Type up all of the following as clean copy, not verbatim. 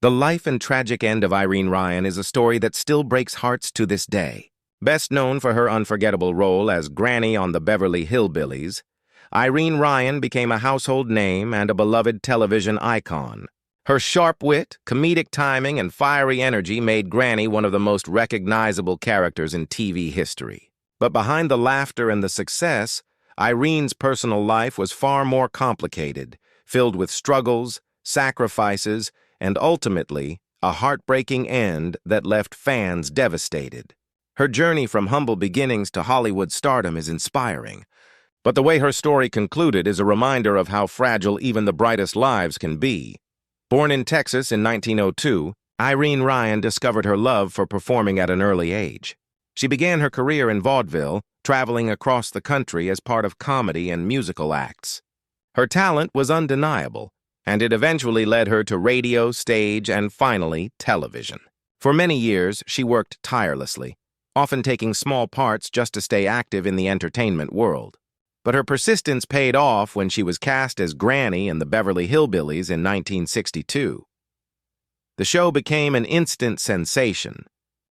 The life and tragic end of Irene Ryan is a story that still breaks hearts to this day. Best known for her unforgettable role as Granny on the Beverly Hillbillies, Irene Ryan became a household name and a beloved television icon. Her sharp wit, comedic timing, and fiery energy made Granny one of the most recognizable characters in TV history. But behind the laughter and the success, Irene's personal life was far more complicated, filled with struggles, sacrifices, and ultimately, a heartbreaking end that left fans devastated. Her journey from humble beginnings to Hollywood stardom is inspiring, but the way her story concluded is a reminder of how fragile even the brightest lives can be. Born in Texas in 1902, Irene Ryan discovered her love for performing at an early age. She began her career in vaudeville, traveling across the country as part of comedy and musical acts. Her talent was undeniable, and it eventually led her to radio, stage, and finally, television. For many years, she worked tirelessly, often taking small parts just to stay active in the entertainment world. But her persistence paid off when she was cast as Granny in the Beverly Hillbillies in 1962. The show became an instant sensation,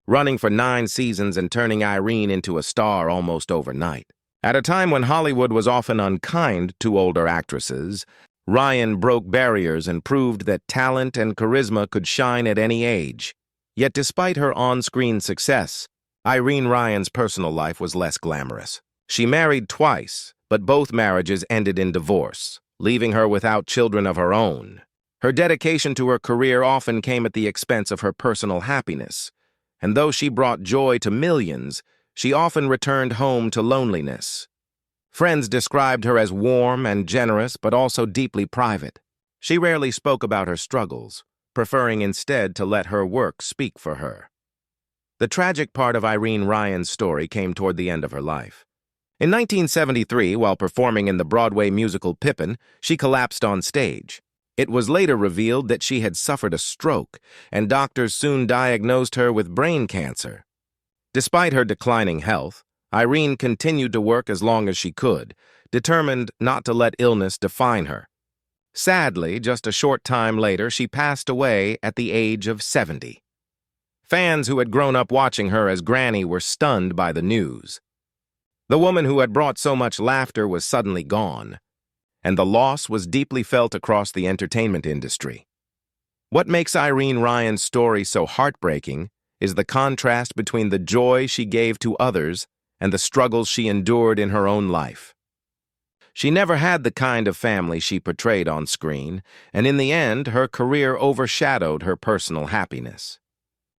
running for 9 seasons and turning Irene into a star almost overnight. At a time when Hollywood was often unkind to older actresses, Ryan broke barriers and proved that talent and charisma could shine at any age. Yet despite her on-screen success, Irene Ryan's personal life was less glamorous. She married twice, but both marriages ended in divorce, leaving her without children of her own. Her dedication to her career often came at the expense of her personal happiness, and though she brought joy to millions, she often returned home to loneliness. Friends described her as warm and generous, but also deeply private. She rarely spoke about her struggles, preferring instead to let her work speak for her. The tragic part of Irene Ryan's story came toward the end of her life. In 1973, while performing in the Broadway musical Pippin, she collapsed on stage. It was later revealed that she had suffered a stroke, and doctors soon diagnosed her with brain cancer. Despite her declining health, Irene continued to work as long as she could, determined not to let illness define her. Sadly, just a short time later, she passed away at the age of 70. Fans who had grown up watching her as Granny were stunned by the news. The woman who had brought so much laughter was suddenly gone, and the loss was deeply felt across the entertainment industry. What makes Irene Ryan's story so heartbreaking is the contrast between the joy she gave to others and the struggles she endured in her own life. She never had the kind of family she portrayed on screen, and in the end, her career overshadowed her personal happiness.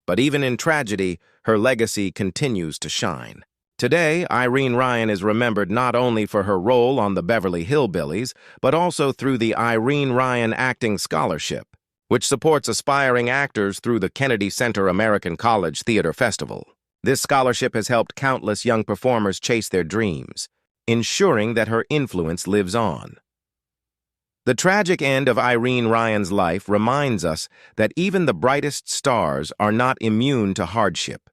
But even in tragedy, her legacy continues to shine. Today, Irene Ryan is remembered not only for her role on the Beverly Hillbillies, but also through the Irene Ryan Acting Scholarship, which supports aspiring actors through the Kennedy Center American College Theater Festival. This scholarship has helped countless young performers chase their dreams, ensuring that her influence lives on. The tragic end of Irene Ryan's life reminds us that even the brightest stars are not immune to hardship.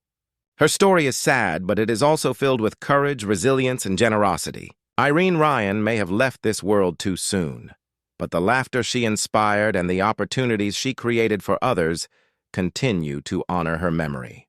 Her story is sad, but it is also filled with courage, resilience, and generosity. Irene Ryan may have left this world too soon, but the laughter she inspired and the opportunities she created for others continue to honor her memory.